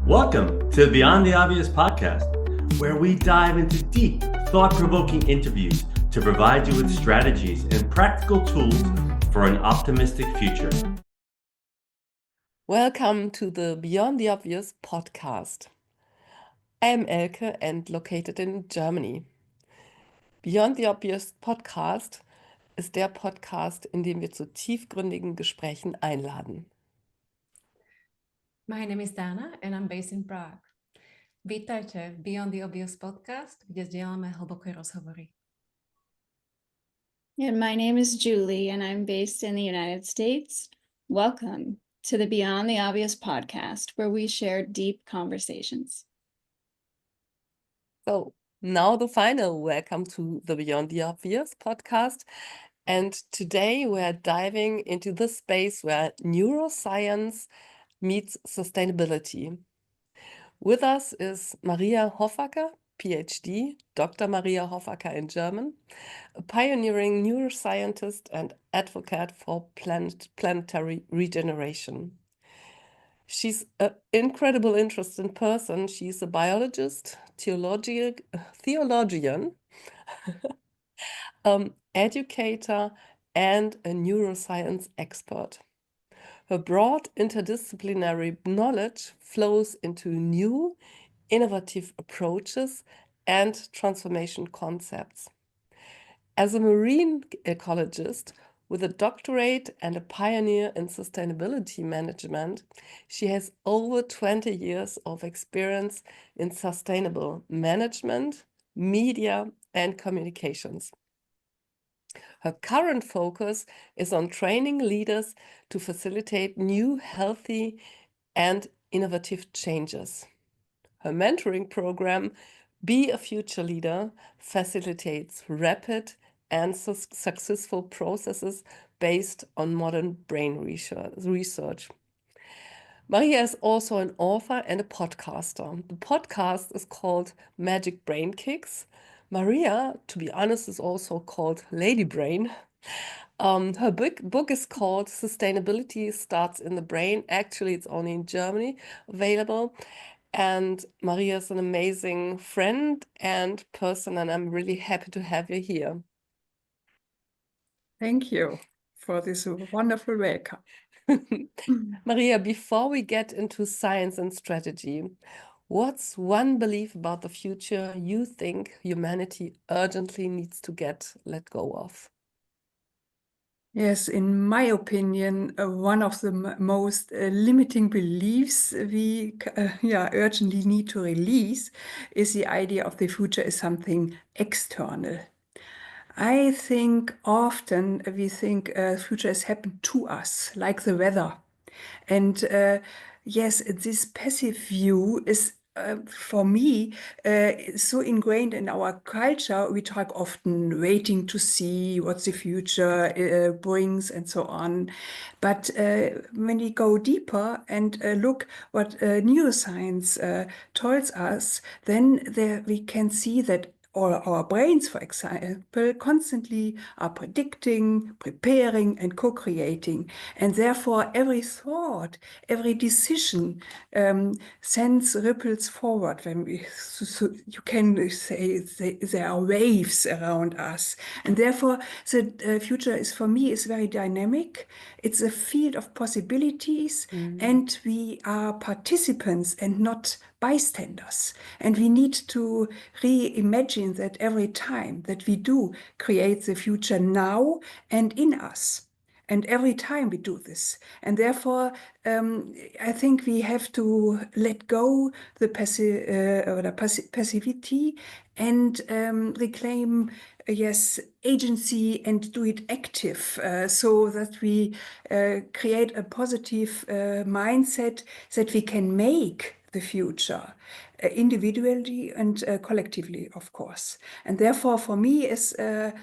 Welcome to the Beyond the Obvious podcast, where we dive into deep, thought-provoking interviews to provide you with strategies and practical tools for an optimistic future. Welcome to the Beyond the Obvious podcast. I am Elke and located in Germany. Beyond the Obvious Podcast ist der Podcast, in dem wir zu tiefgründigen Gesprächen einladen. My name is Dana and I'm based in Prague. Vítajte v Beyond the Obvious podcast, kde sdieľame hlboké rozhovory. And my name is Julie and I'm based in the United States. Welcome to the Beyond the Obvious podcast, where we share deep conversations. So now the final welcome to the Beyond the Obvious podcast. And today we're diving into the space where neuroscience meets sustainability. With us is Maria Hoffacker, PhD, Dr. Maria Hoffacker in German, a pioneering neuroscientist and advocate for planetary regeneration. She's an incredible, interesting person. She's a biologist, theologian, educator, and a neuroscience expert. Her broad interdisciplinary knowledge flows into new, innovative approaches and transformation concepts. As a marine ecologist with a doctorate and a pioneer in sustainability management, she has over 20 years of experience in sustainable management, media, and communications. Her current focus is on training leaders to facilitate new, healthy, and innovative changes. Her mentoring program, Be a Future Leader, facilitates rapid and successful processes based on modern brain research. Maria is also an author and a podcaster. The podcast is called Magic Brain Kicks. Maria, to be honest, is also called Lady Brain. Her book is called Sustainability Starts in the Brain. Actually, it's only in Germany available. And Maria is an amazing friend and person, and I'm really happy to have you here. Thank you for this wonderful welcome. Maria, before we get into science and strategy, what's one belief about the future you think humanity urgently needs to let go of? Yes, in my opinion, one of the most limiting beliefs we urgently need to release is the idea of the future is something external. I think often we think future has happened to us, like the weather. And yes, this passive view is, for me, so ingrained in our culture. We talk often waiting to see what the future brings and so on. But when we go deeper and look what neuroscience tells us, then we can see that all our brains, for example, constantly are predicting, preparing, and co-creating. And therefore, every thought, every decision sends ripples forward. So you can say there are waves around us. And therefore, the future is, for me, is very dynamic. It's a field of possibilities, and we are participants and not bystanders. And we need to reimagine that every time that we do create the future now and in us. And every time we do this. And therefore, I think we have to let go the passivity and reclaim, agency and do it active, so that we create a positive mindset that we can make the future, individually and collectively, of course. And therefore, for me, is the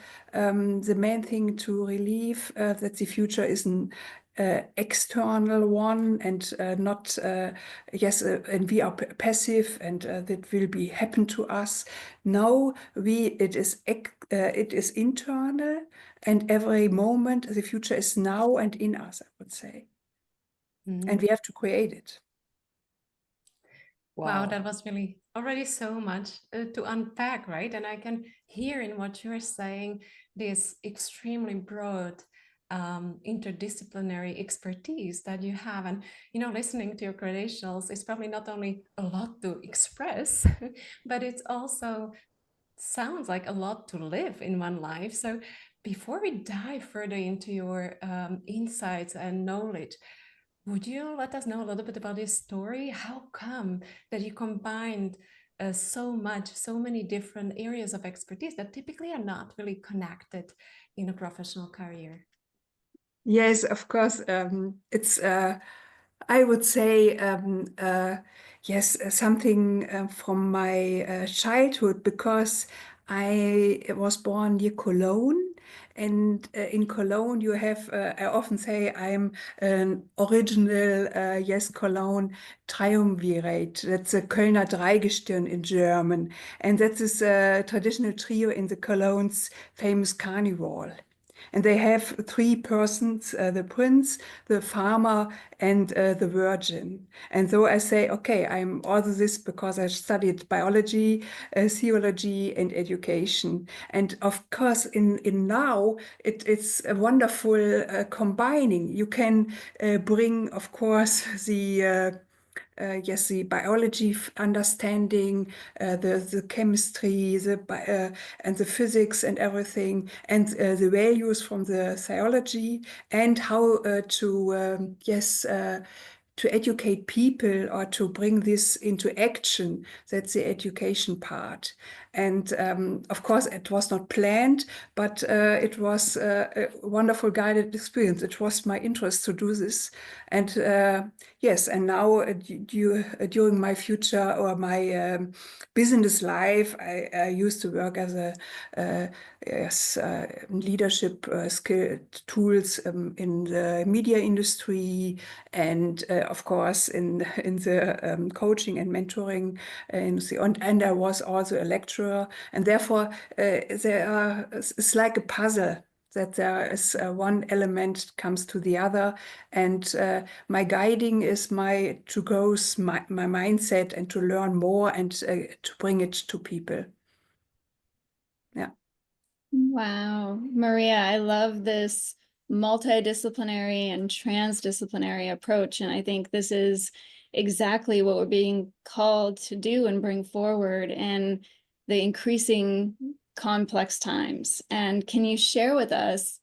main thing to relieve that the future is an external one and not, and we are passive and that will be happen to us. Now it is internal, and every moment the future is now and in us, I would say. And we have to create it. Wow, that was really already so much to unpack, right? And I can hear in what you're saying this extremely broad interdisciplinary expertise that you have. And, listening to your credentials is probably not only a lot to express, but it's also sounds like a lot to live in one life. So before we dive further into your insights and knowledge, would you let us know a little bit about this story? How come that you combined so many different areas of expertise that typically are not really connected in a professional career? Yes, of course. It's, I would say, yes, something from my childhood, because I was born near Cologne. And in Cologne, you have, I often say, I'm an original, yes, Cologne triumvirate. That's a Kölner Dreigestirn in German. And that is a traditional trio in the Cologne's famous carnival. And they have three persons, the prince, the farmer, and the virgin. And so I say, okay, I'm all this because I studied biology, theology, and education. And of course, in now, it's a wonderful combining. You can bring, of course, the yes, the biology understanding, the chemistry, and the physics and everything, and the values from the theology, and how to educate people or to bring this into action. That's the education part. And of course, it was not planned, but it was a wonderful guided experience. It was my interest to do this. And yes, and now during my future or my business life, I used to work as a leadership skill tools in the media industry, and of course in the coaching and mentoring industry. And I was also a lecturer, and therefore it's like a puzzle, that there is one element comes to the other, and my guiding is my mindset, and to learn more and to bring it to people. Yeah. Wow, Maria, I love this multidisciplinary and transdisciplinary approach. And I think this is exactly what we're being called to do and bring forward in the increasing complex times. And can you share with us,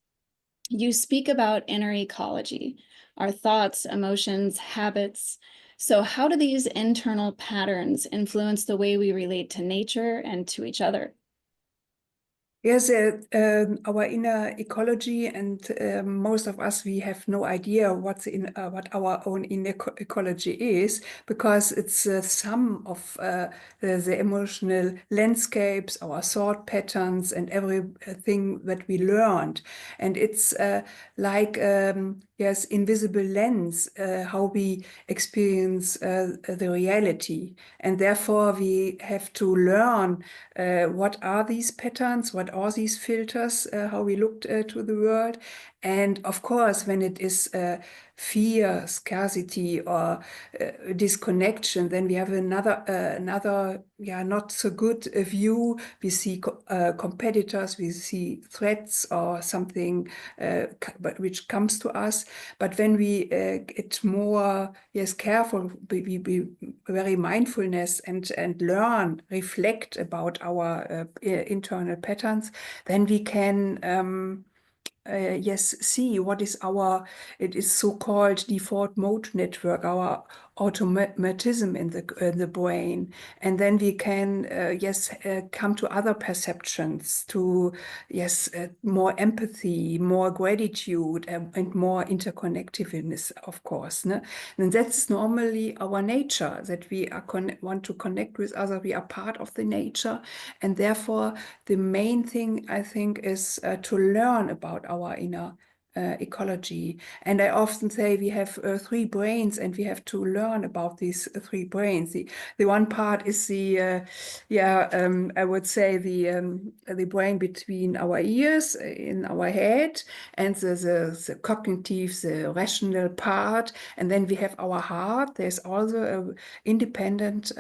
you speak about inner ecology, our thoughts, emotions, habits. So how do these internal patterns influence the way we relate to nature and to each other? Yes, our inner ecology, and most of us, we have no idea what our own inner ecology is, because it's the sum of the emotional landscapes, our thought patterns, and everything that we learned. And it's like yes, invisible lens, how we experience the reality, and therefore we have to learn what are these patterns, what are these filters, how we look to the world. And of course, when it is fear, scarcity, or disconnection, then we have another not so good view. We see competitors, we see threats or something which comes to us. But when we get more careful, we be very mindfulness and learn, reflect about our internal patterns, then we can see what is it is so-called default mode network, our automatism in the brain. And then we can, come to other perceptions, to, more empathy, more gratitude, and more interconnectiveness, of course. Ne? And that's normally our nature, that we want to connect with others. We are part of the nature. And therefore, the main thing, I think, is to learn about our inner ecology. And I often say we have 3 brains, and we have to learn about these 3 brains. The one part is I would say the brain between our ears, in our head, and the cognitive, the rational part. And then we have our heart. There's also an independent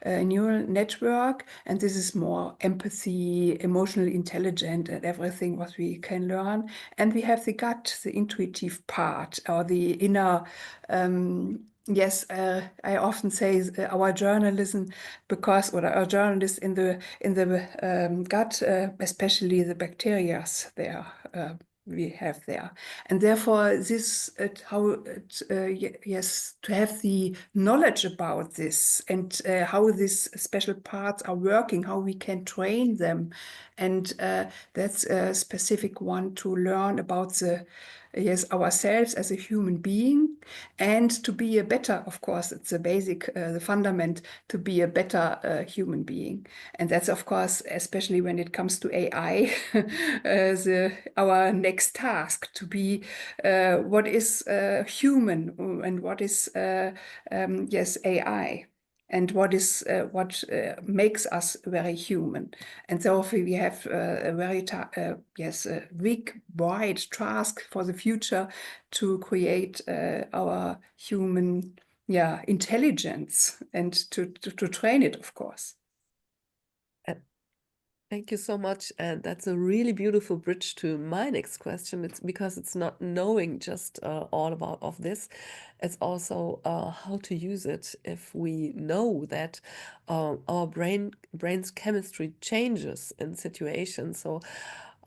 neural network, and this is more empathy, emotional intelligence, and everything what we can learn. And we have the gut, the intuitive part, or the inner. I often say our journalism, or our journalists in the gut, especially the bacteria there. We have there, and therefore this to have the knowledge about this, and how these special parts are working, how we can train them, and that's a specific one to learn about ourselves as a human being, and to be a better, of course, it's a basic, the fundament to be a better human being. And that's, of course, especially when it comes to AI, our next task, to be what is human, and what is AI, and what makes us very human. And therefore we have a very big, wide task for the future to create our human intelligence, and to train it, of course. Thank you so much. And that's a really beautiful bridge to my next question. It's because it's not knowing just all about of this. It's also how to use it. If we know that our brain's chemistry changes in situations, so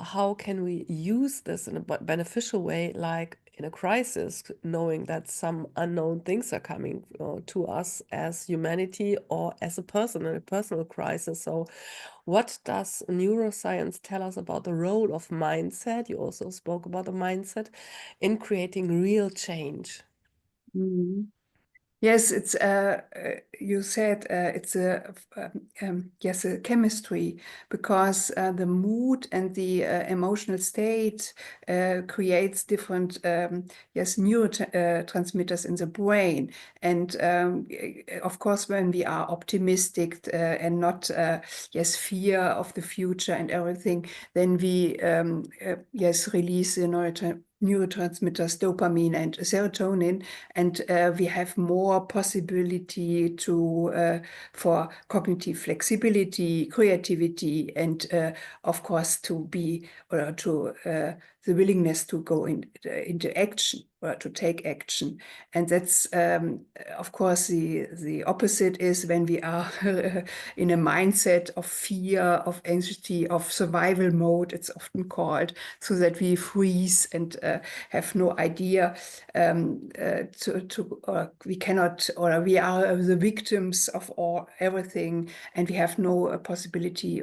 how can we use this in a beneficial way, like in a crisis, knowing that some unknown things are coming to us as humanity, or as a person in a personal crisis? So what does neuroscience tell us about the role of mindset? You also spoke about the mindset in creating real change. Mhm. Yes, it's you said it's a chemistry, because the mood and the emotional state creates different neurotransmitters in the brain. And of course, when we are optimistic and not fear of the future and everything, then we release the neurotransmitters dopamine and serotonin, and we have more possibility for cognitive flexibility, creativity, and of course the willingness to go into action, or to take action. And that's of course the opposite is when we are in a mindset of fear, of anxiety, of survival mode, it's often called, so that we freeze and have no idea we cannot, or we are the victims of everything, and we have no possibility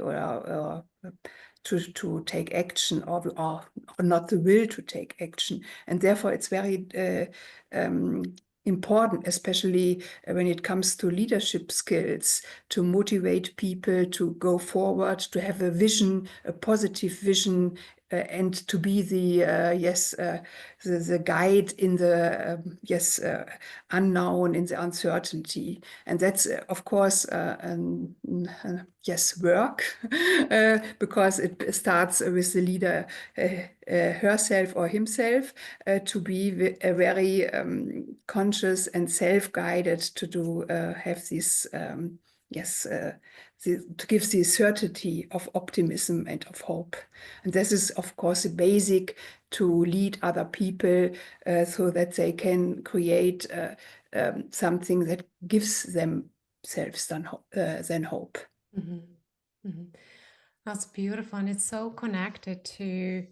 to take action, or not the will to take action. And therefore it's very important, especially when it comes to leadership skills, to motivate people to go forward, to have a vision, a positive vision, and to be the guide in the unknown, in the uncertainty. And that's of course work, because it starts with the leader herself or himself to be very conscious and self-guided, to have this to give the certainty of optimism and of hope. And this is, of course, a basic to lead other people so that they can create something that gives themselves then hope. Mm-hmm. Mm-hmm. That's beautiful, and it's so connected to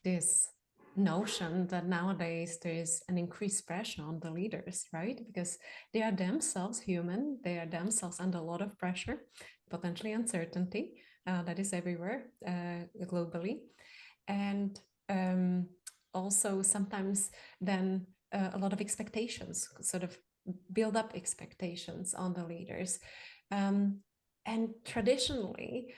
this notion that nowadays there's an increased pressure on the leaders, right? Because they are themselves human, they are themselves under a lot of pressure, potentially uncertainty that is everywhere globally, and also sometimes then a lot of expectations, sort of build up expectations on the leaders, and traditionally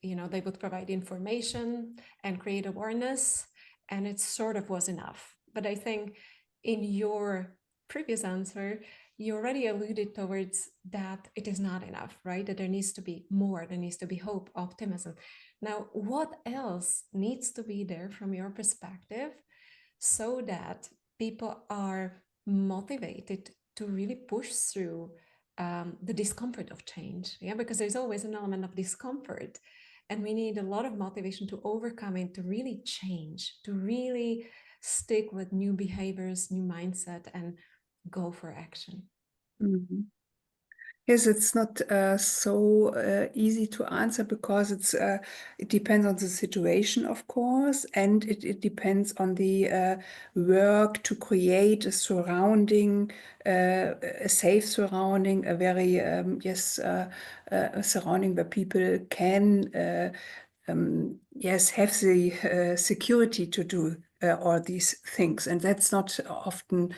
they would provide information and create awareness, and it sort of was enough. But I think in your previous answer, you already alluded towards that it is not enough, right? That there needs to be more, there needs to be hope, optimism. Now, what else needs to be there from your perspective so that people are motivated to really push through the discomfort of change? Yeah, because there's always an element of discomfort, and we need a lot of motivation to overcome it, to really change, to really stick with new behaviors, new mindset, and go for action. Mhm. Yes, it's not so easy to answer because it depends on the situation, of course, and it depends on the work to create a surrounding, a safe surrounding, a very a surrounding where people can have the security to do all these things, and that's not often.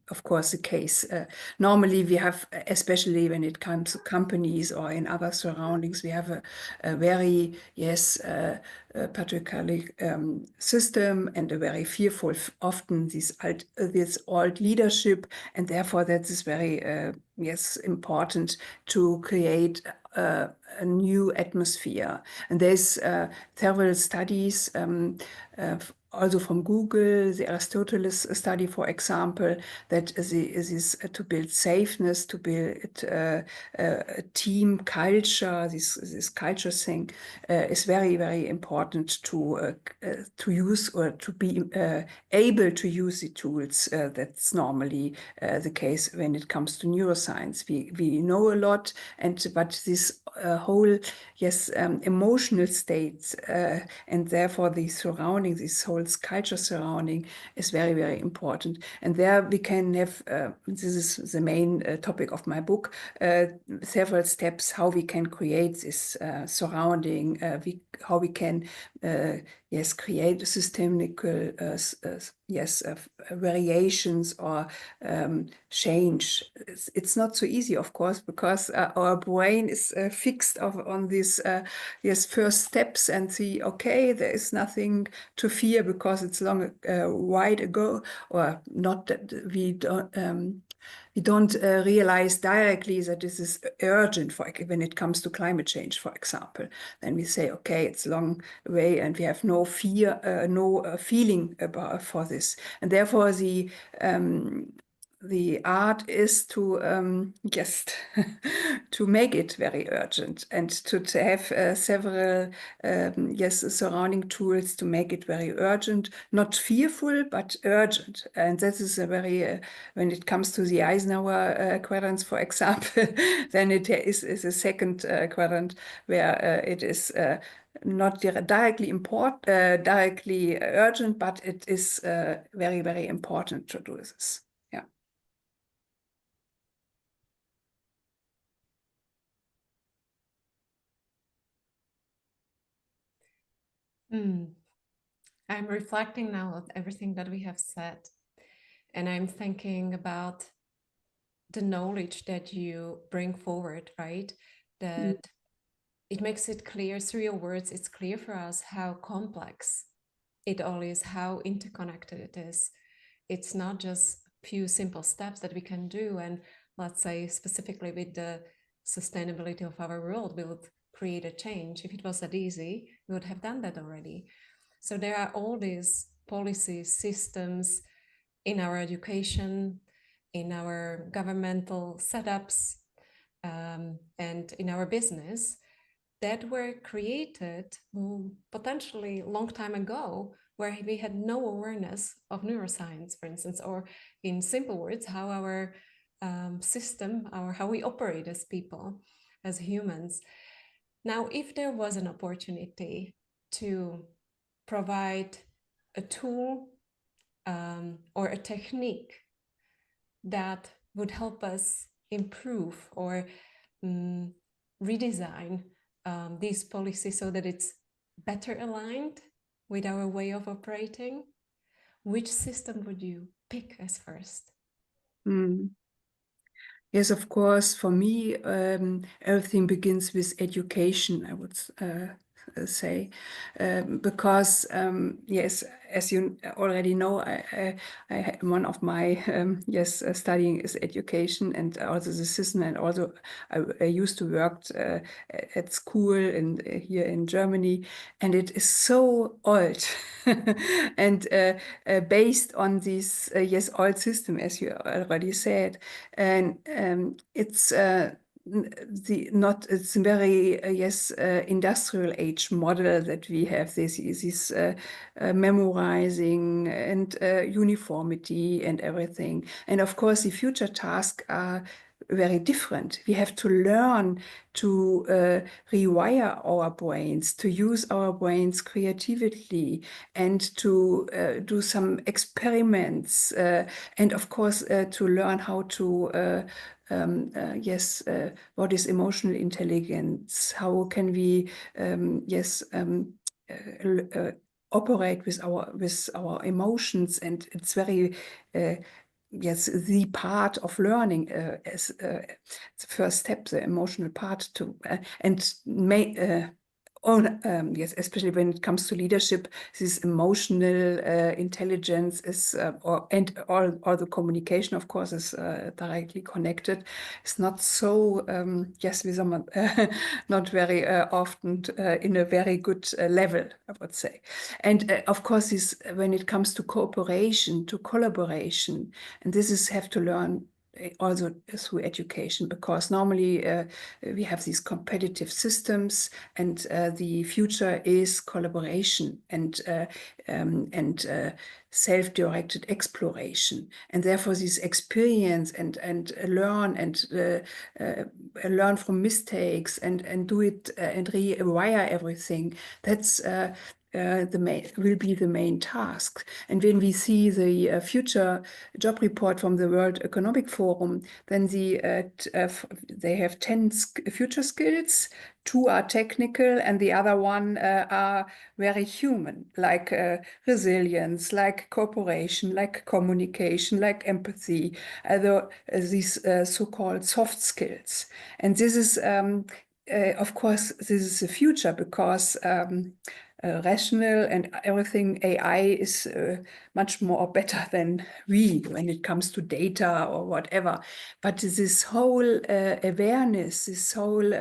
Of course, the case. Normally, we have, especially when it comes to companies or in other surroundings, we have a very, particularly system and a very fearful, often this old leadership, and therefore that is very, important to create a new atmosphere. And there's several studies, also from Google, the Aristoteles study, for example, that is to build safeness, to build a team culture. This culture thing is very, very important to use or to be able to use the tools. That's normally the case when it comes to neuroscience. We know a lot, but this whole emotional states and therefore the surrounding, this whole culture surrounding is very, very important. And there we can have, this is the main topic of my book, several steps how we can create this surrounding, how we can create systemical variations or change. It's not so easy, of course, because our brain is fixed on these first steps and see, okay, there is nothing to fear because it's long wide ago, or not that we don't realize directly that this is urgent when it comes to climate change, for example. Then we say, okay, it's a long way and we have no fear, no feeling for this. And therefore the art is to just to make it very urgent and to have several surrounding tools to make it very urgent, not fearful but urgent. And that is a very when it comes to the Eisenhower quadrants, for example, then it is a second quadrant where it is not directly directly urgent, but it is very, very important to do this. Yeah. I'm reflecting now on everything that we have said, and I'm thinking about the knowledge that you bring forward, right? That it makes it clear through your words, it's clear for us how complex it all is, how interconnected it is. It's not just a few simple steps that we can do. And let's say specifically with the sustainability of our world, we would create a change. If it was that easy, we would have done that already. So there are all these policies, systems in our education, in our governmental setups, and in our business that were created potentially a long time ago, where we had no awareness of neuroscience, for instance, or in simple words, how our system, how we operate as people, as humans. Now, if there was an opportunity to provide a tool or a technique that would help us improve or redesign these policies so that it's better aligned with our way of operating, which system would you pick as first? Yes, of course. For me, everything begins with education, I would say, because yes, as you already know, one of my studying is education, and also the system, and also I used to work at school and here in Germany, and it is so old and based on this old system, as you already said, and it's it's very industrial age model that we have this memorizing and uniformity and everything, and of course the future tasks are very different. We have to learn to rewire our brains, to use our brains creatively, and to do some experiments, and of course to learn how to what is emotional intelligence? How can we operate with our emotions? And it's very the part of learning as the first step, the emotional part to especially when it comes to leadership, this emotional intelligence is, and all the communication, of course, is directly connected. It's not so, not very often in a very good level, I would say. And of course, when it comes to cooperation, to collaboration, and this is have to learn also through education, because normally we have these competitive systems, and the future is collaboration and self-directed exploration, and therefore this experience and learn from mistakes and do it and rewire everything. That's will be the main task. And when we see the future job report from the World Economic Forum, then they have 10 future skills. 2 are technical, and the other one are very human, like resilience, like cooperation, like communication, like empathy, these so-called soft skills. And this is, of course, this is the future, because rational and everything, AI is much more better than we when it comes to data or whatever. But this whole awareness, this whole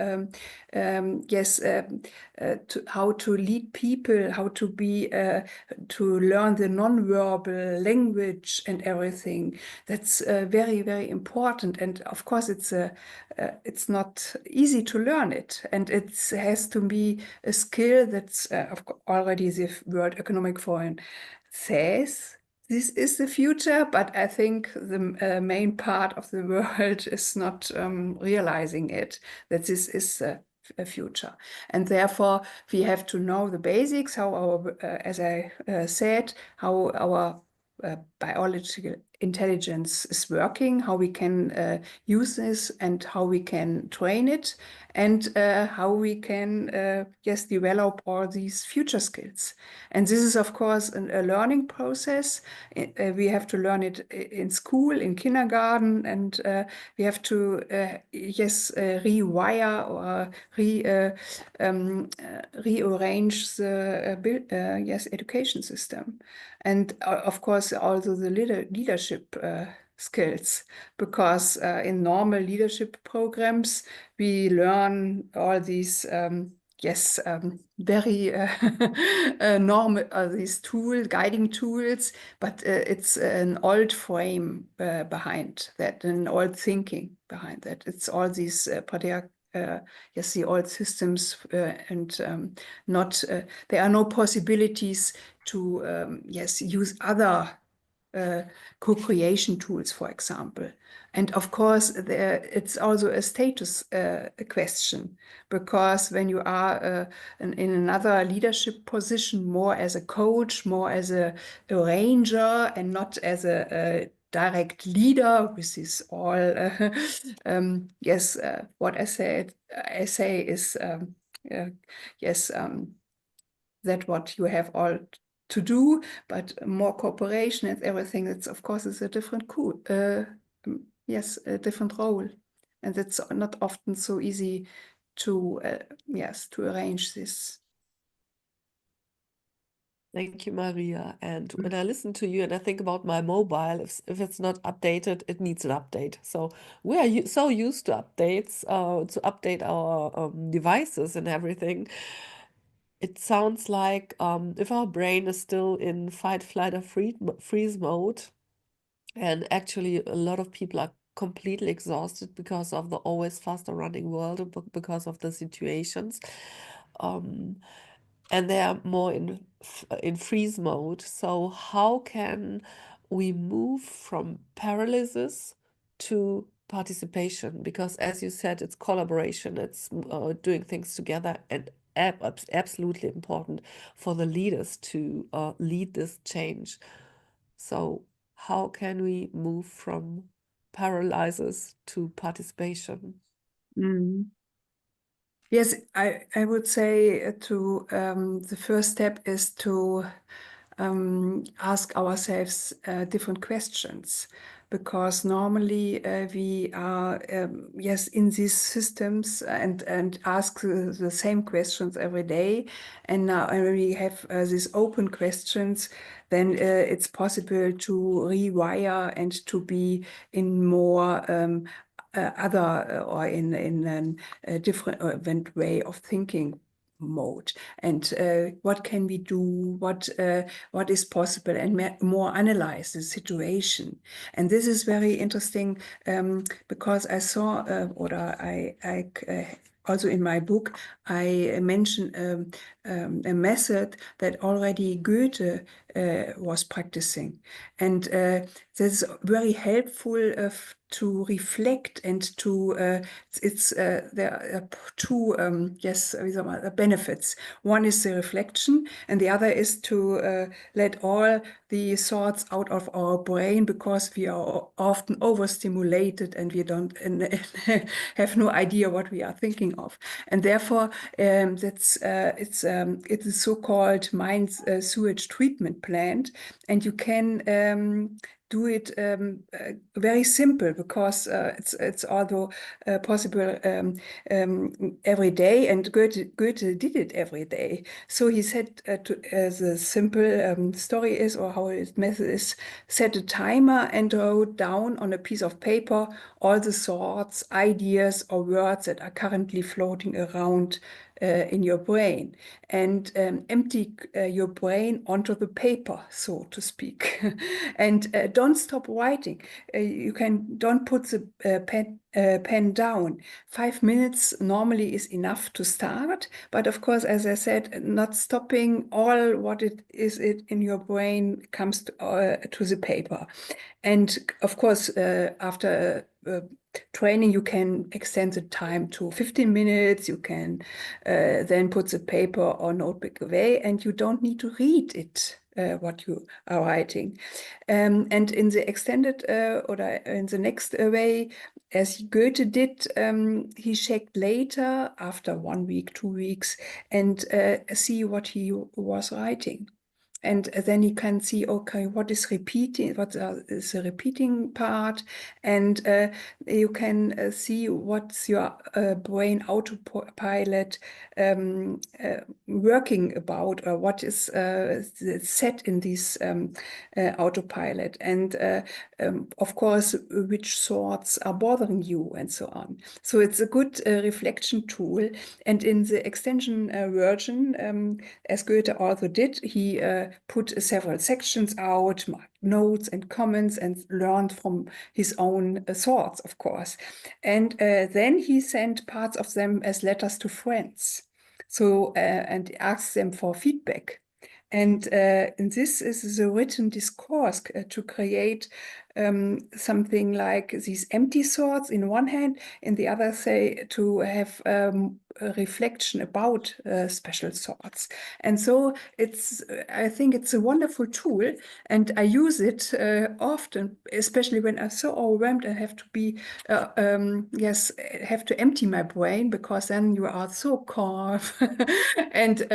how to lead people, how to be to learn the non-verbal language and everything, that's very, very important. And of course, it's not easy to learn it, and it has to be a skill that's already the World Economic Forum says this is the future, but I think the main part of the world is not realizing it, that this is a future. And therefore, we have to know the basics, how our, as I said, how our biological intelligence is working, how we can use this, and how we can train it, and how we can develop all these future skills. And this is, of course, a learning process. We have to learn it in school, in kindergarten, and we have to rewire or rearrange the education system. And of course, also the leadership skills, because in normal leadership programs, we learn all these very normal these guiding tools, but it's an old frame behind that, an old thinking behind that. It's all these the old systems, and not there are no possibilities to use other co-creation tools, for example. And of course, it's also a status question, because when you are in another leadership position, more as a coach, more as a arranger, and not as a direct leader, which is all what I say is that what you have all to do, but more cooperation and everything. It's, of course, it's a different yes, a different role. And it's not often so easy to, yes, to arrange this. Thank you, Maria. And when I listen to you and I think about my mobile, if it's not updated, it needs an update. So we are so used to updates, to update our devices and everything. It sounds like if our brain is still in fight, flight, or freeze mode, and actually a lot of people are completely exhausted because of the always faster running world, because of the situations. And they are more in freeze mode. So how can we move from paralysis to participation? Because as you said, it's collaboration, it's doing things together, and absolutely important for the leaders to lead this change. So how can we move from paralysis to participation? Mm. Yes, I would say to the first step is to ask ourselves different questions, because normally we are yes in these systems and ask the same questions every day, and now when we have these open questions, then it's possible to rewire and to be in more other or in a different way of thinking mode. And what can we do, what is possible, and more analyze the situation. And this is very interesting because I saw or I also in my book I mentioned a method that already Goethe was practicing, and this is very helpful to reflect and to there are two yes, wie soll man, benefits. One is the reflection, and the other is to let all the thoughts out of our brain, because we are often overstimulated and we don't have no idea what we are thinking of. And therefore, it's a so-called mind sewage treatment plant, and you can do it very simple, because it's although possible every day, and Goethe did it every day. So he said the simple story is, or how his method is, set a timer and wrote down on a piece of paper all the thoughts, ideas, or words that are currently floating around in your brain, and empty your brain onto the paper, so to speak. And don't stop writing. Don't put the pen down. 5 minutes normally is enough to start, but of course, as I said, not stopping. All what it in your brain comes to the paper. And of course, after training, you can extend the time to 15 minutes. You can then put the paper or notebook away, and you don't need to read it, what you are writing. And in the extended or in the next way, as Goethe did, he checked later, after 1 week, 2 weeks, and see what he was writing. And then you can see, okay, what is repeating, is the repeating part, and you can see what's your brain autopilot working about, or what is set in this autopilot, and of course, which thoughts are bothering you, and so on. So it's a good reflection tool. And in the extension version, as Goethe also did, he put several sections out, marked notes and comments, and learned from his own thoughts, of course. And then he sent parts of them as letters to friends. So, and asked them for feedback. And this is the written discourse to create something like these empty thoughts in one hand, and the other, say, to have a reflection about special thoughts. And so I think it's a wonderful tool, and I use it often, especially when I'm so overwhelmed and have to be, yes, have to empty my brain, because then you are so calm. And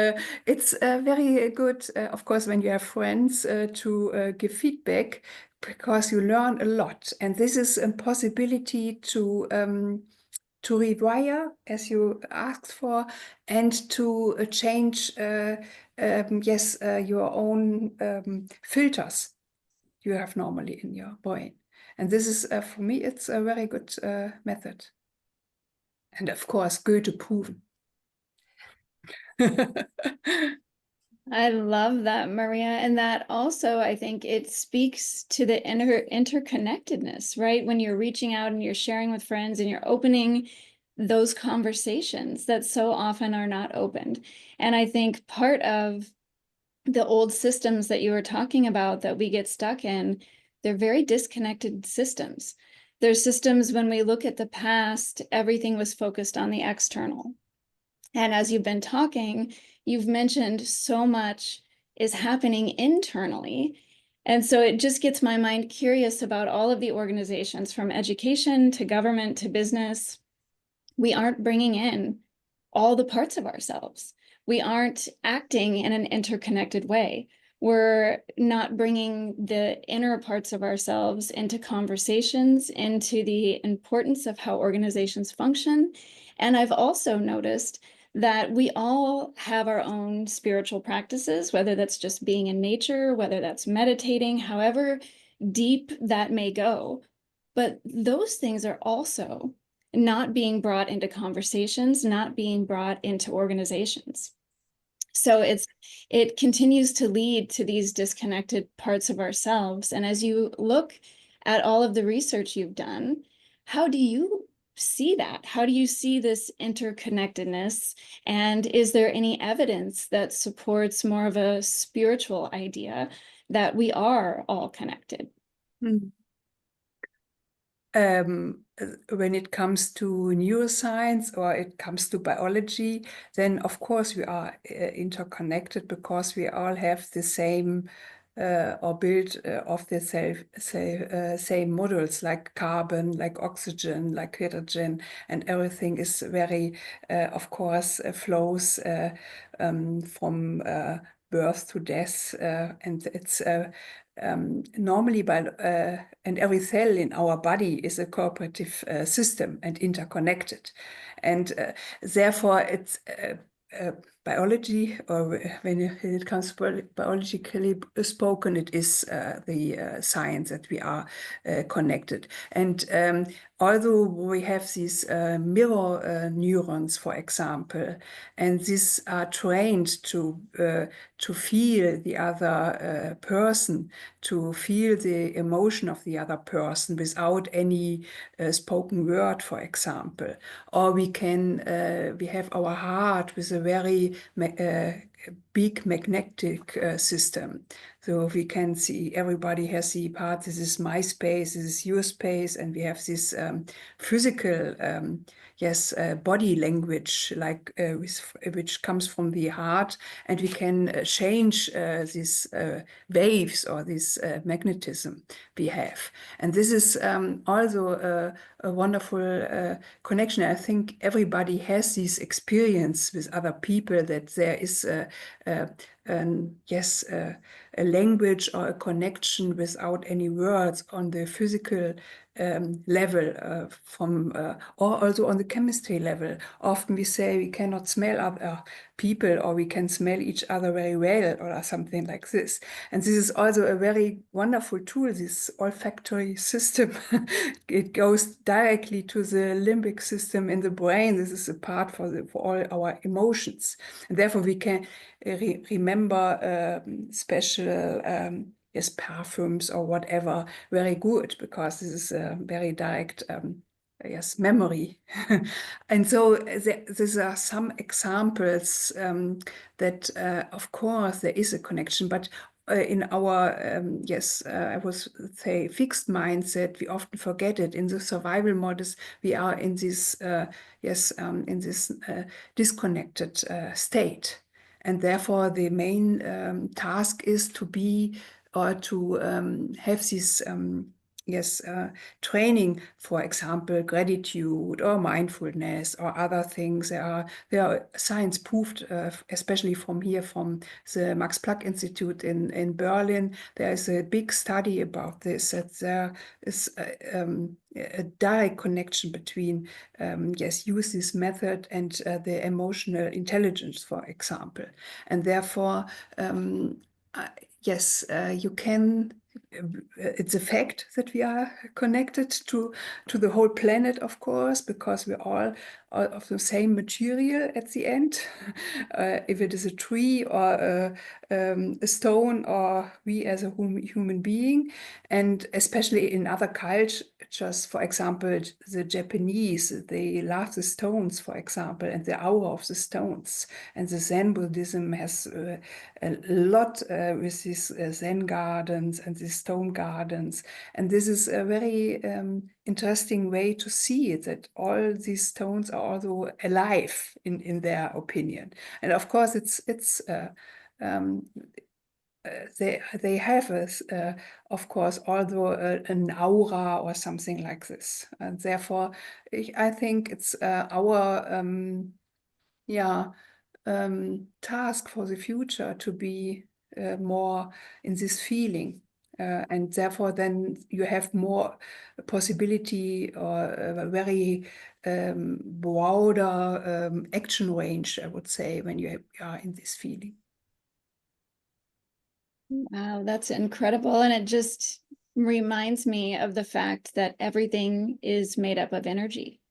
it's very good, of course, when you have friends to give feedback, because you learn a lot, and this is a possibility to rewire, as you asked for, and to change, your own filters you have normally in your brain. And this is, for me, it's a very good method. And of course, Goethe proven. I love that, Maria. And that also, I think it speaks to the interconnectedness, right? When you're reaching out and you're sharing with friends and you're opening those conversations that so often are not opened. And I think part of the old systems that you were talking about that we get stuck in, they're very disconnected systems. There's systems when we look at the past, everything was focused on the external. And as you've been talking, you've mentioned so much is happening internally. And so it just gets my mind curious about all of the organizations, from education to government to business. We aren't bringing in all the parts of ourselves. We aren't acting in an interconnected way. We're not bringing the inner parts of ourselves into conversations, into the importance of how organizations function. And I've also noticed that we all have our own spiritual practices, whether that's just being in nature, whether that's meditating, however deep that may go. But those things are also not being brought into conversations, not being brought into organizations. So it continues to lead to these disconnected parts of ourselves. And as you look at all of the research you've done, how do you see that? How do you see this interconnectedness? And is there any evidence that supports more of a spiritual idea that we are all connected? When it comes to neuroscience or it comes to biology, then of course we are interconnected, because we all have the same or build of the same modules, like carbon, like oxygen, like hydrogen, and everything is very, of course, flows from birth to death, and it's normally and every cell in our body is a cooperative system and interconnected, and therefore it's biology, or when it comes to biologically spoken, it is the science that we are connected. And although we have these mirror neurons, for example, and these are trained to feel the other person, to feel the emotion of the other person without any spoken word, for example, or we have our heart with a very big magnetic system. So we can see everybody has the part, this is my space, this is your space, and we have this physical body language, like which comes from the heart, and we can change these waves or this magnetism we have. And this is also a wonderful connection. I think everybody has this experience with other people, that there is a language or a connection without any words on the physical level, or also on the chemistry level. Often we say we cannot smell other people, or we can smell each other very well, or something like this. And this is also a very wonderful tool, this olfactory system. It goes directly to the limbic system in the brain. This is a part for all our emotions, and therefore we can remember special perfumes or whatever very good, because this is a very direct memory. And so these are some examples that of course there is a connection, but in our I would say fixed mindset, we often forget it. In the survival modus, we are in this disconnected state. And therefore, the main task is to be, or to have this training, for example, gratitude or mindfulness or other things. There are science proved, especially from the Max Planck Institute in Berlin. There is a big study about this, that there is a direct connection between, use this method and the emotional intelligence, for example. And therefore, you can. It's a fact that we are connected to the whole planet, of course, because we're all of the same material at the end. If it is a tree or a stone, or we as a human being, and especially in other cultures, for example, the Japanese, they love the stones, for example, and the aura of the stones. And the Zen Buddhism has a lot with these Zen gardens and these stone gardens. And this is a very interesting way to see it, that all these stones are also alive in their opinion. And of course, they have, of course, although an aura or something like this. And therefore, I think it's our task for the future to be more in this feeling. And therefore, then you have more possibility or a very broader action range, I would say, when you are in this feeling. Wow, that's incredible. And it just reminds me of the fact that everything is made up of energy,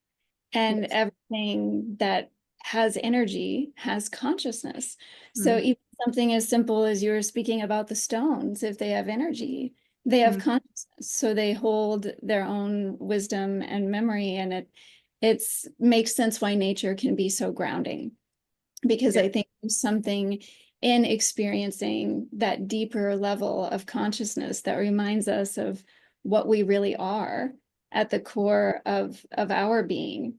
and Yes. everything that has energy has consciousness. So Mm. even something as simple as you were speaking about the stones, if they have energy, they have consciousness. So they hold their own wisdom and memory, and it makes sense why nature can be so grounding. Because Yeah. I think there's something in experiencing that deeper level of consciousness that reminds us of what we really are at the core of our being.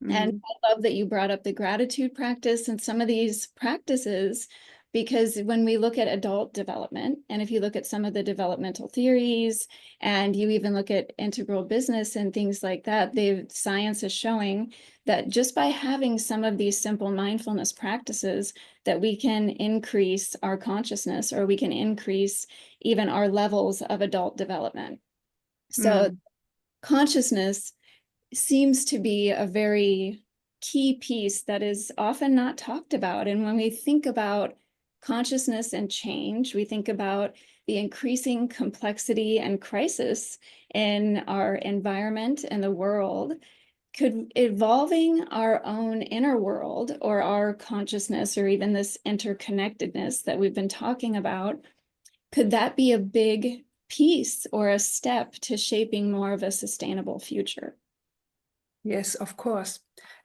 And I love that you brought up the gratitude practice and some of these practices, because when we look at adult development, and if you look at some of the developmental theories, and you even look at integral business and things like that, science is showing that just by having some of these simple mindfulness practices, that we can increase our consciousness, or we can increase even our levels of adult development. So consciousness seems to be a very key piece that is often not talked about. And when we think about consciousness and change, we think about the increasing complexity and crisis in our environment and the world. Could evolving our own inner world, or our consciousness, or even this interconnectedness that we've been talking about, could that be a big piece or a step to shaping more of a sustainable future? Yes, of course.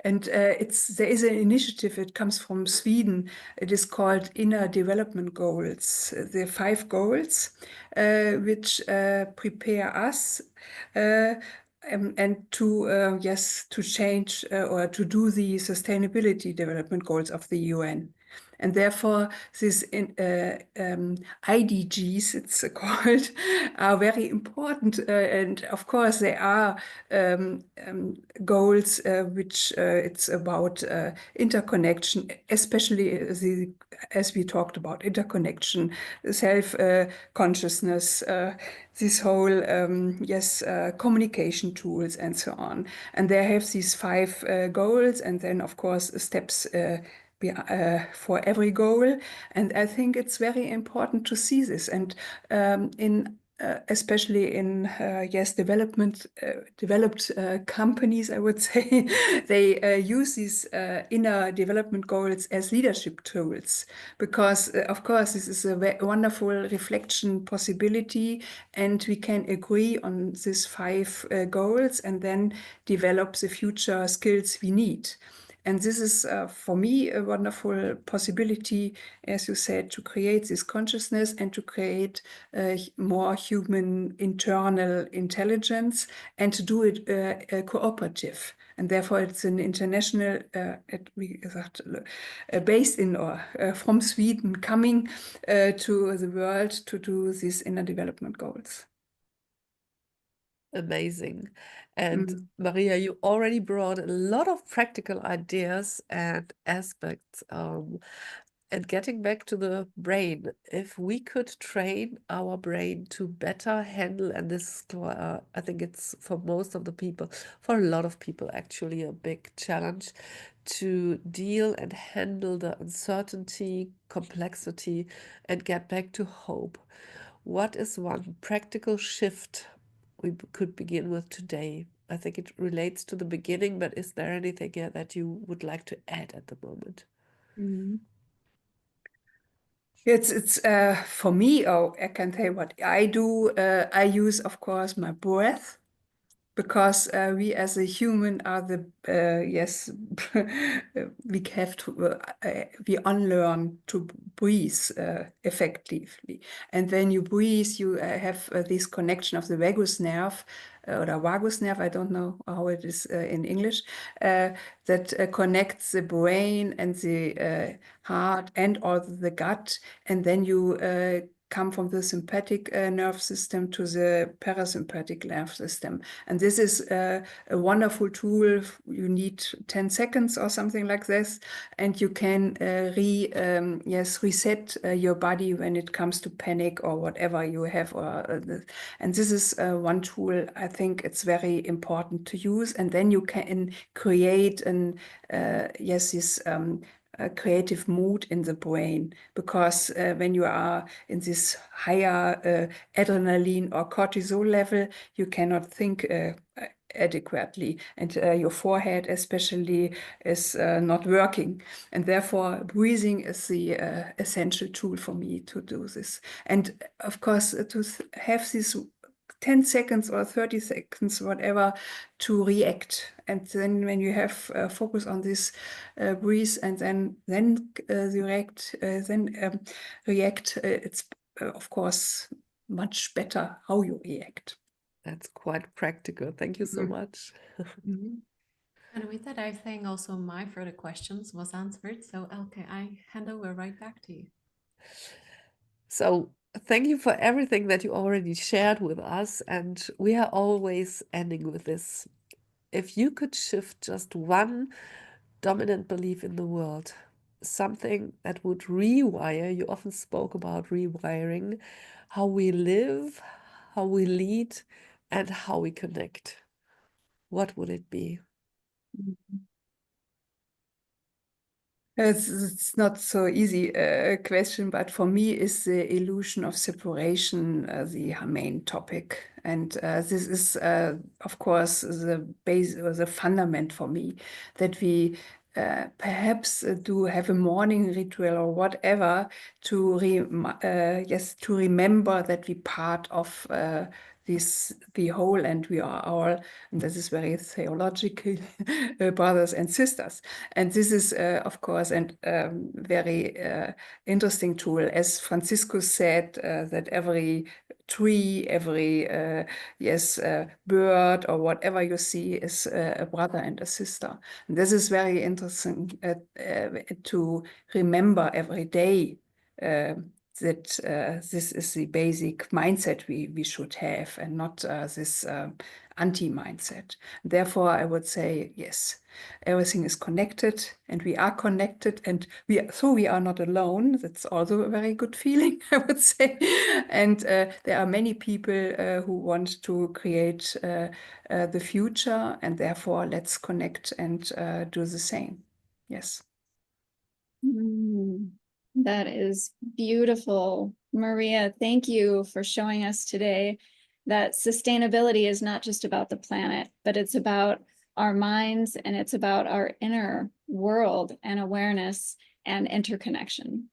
And there is an initiative, it comes from Sweden. It is called Inner Development Goals. The 5 goals, which prepare us and to change or to do the Sustainability Development Goals of the UN. And therefore, these IDGs, it's called, are very important. And of course, they are goals which it's about interconnection, especially as we talked about, interconnection, self-consciousness, this whole, communication tools and so on. And they have these 5 goals, and then, of course, steps for every goal. And I think it's very important to see this. And especially in developed companies, I would say, they use these inner development goals as leadership tools, because of course this is a wonderful reflection possibility, and we can agree on these 5 goals and then develop the future skills we need. And this is, for me, a wonderful possibility, as you said, to create this consciousness and to create more human internal intelligence, and to do it cooperative. And therefore, it's an international, based in or from Sweden, coming to the world to do these inner development goals. Amazing. And Mm. Maria, you already brought a lot of practical ideas and aspects. And getting back to the brain, if we could train our brain to better handle, and this, I think it's for most of the people, for a lot of people, actually a big challenge to deal and handle the uncertainty, complexity, and get back to hope. What is one practical shift we could begin with today? I think it relates to the beginning, but is there anything that you would like to add at the moment? Mm. It's for me, oh, I can tell what I do. I use, of course, my breath, because we as a human are the yes we have to we unlearn to breathe effectively, and when you breathe you have this connection of the vagus nerve or the vagus nerve, I don't know how it is in English, that connects the brain and the heart and also the gut, and then you come from the sympathetic nerve system to the parasympathetic nerve system. And this is a wonderful tool. You need 10 seconds or something like this, and you can reset your body when it comes to panic or whatever you have. And this is one tool. I think it's very important to use, and then you can create this creative mood in the brain, because when you are in this higher adrenaline or cortisol level, you cannot think adequately, and your forehead especially is not working, and therefore breathing is the essential tool for me to do this. And of course to have this 10 seconds or 30 seconds, whatever, to react. And then when you have focus on this breathe, and then react, it's of course much better how you react. That's quite practical. Thank you so much. And with that, I think also my further questions was answered. So Elke, I hand over right back to you. So thank you for everything that you already shared with us. And we are always ending with this. If you could shift just one dominant belief in the world, something that would rewire, you often spoke about rewiring, how we live, how we lead, and how we connect, what would it be? It's not so easy question, but for me is the illusion of separation the main topic. And this is, of course, the base or the fundament for me, that we perhaps do have a morning ritual or whatever to to remember that we part of the whole, and we are all, and this is very theological, brothers and sisters. And this is of course and very interesting tool, as Franciscus said, that every tree, every bird or whatever you see is a brother and a sister. And this is very interesting to remember every day, that this is the basic mindset we should have, and not this anti-mindset. Therefore, I would say, yes, everything is connected, and we are connected, and we are not alone. That's also a very good feeling, I would say. And there are many people who want to create the future, and therefore let's connect and do the same. Yes. That is beautiful. Maria, thank you for showing us today that sustainability is not just about the planet, but it's about our minds, and it's about our inner world and awareness and interconnection.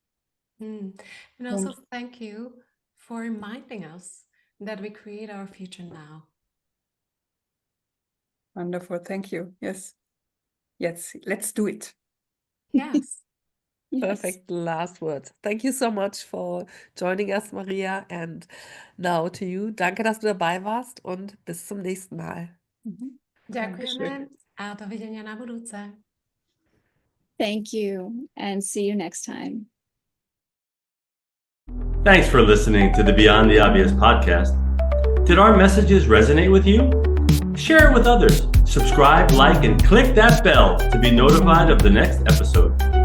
And also thank you for reminding us that we create our future now. Wonderful. Thank you. Yes. Yes. Let's do it. Yes. Perfect last words. Thank you so much for joining us, Maria. And now to you. Danke, dass du dabei warst, und bis zum nächsten Mal. Ďakujeme a dovidenia na budúce. Thank you, and see you next time. Thanks for listening to the Beyond the Obvious podcast. Did our messages resonate with you? Share it with others. Subscribe, like, and click that bell to be notified of the next episode.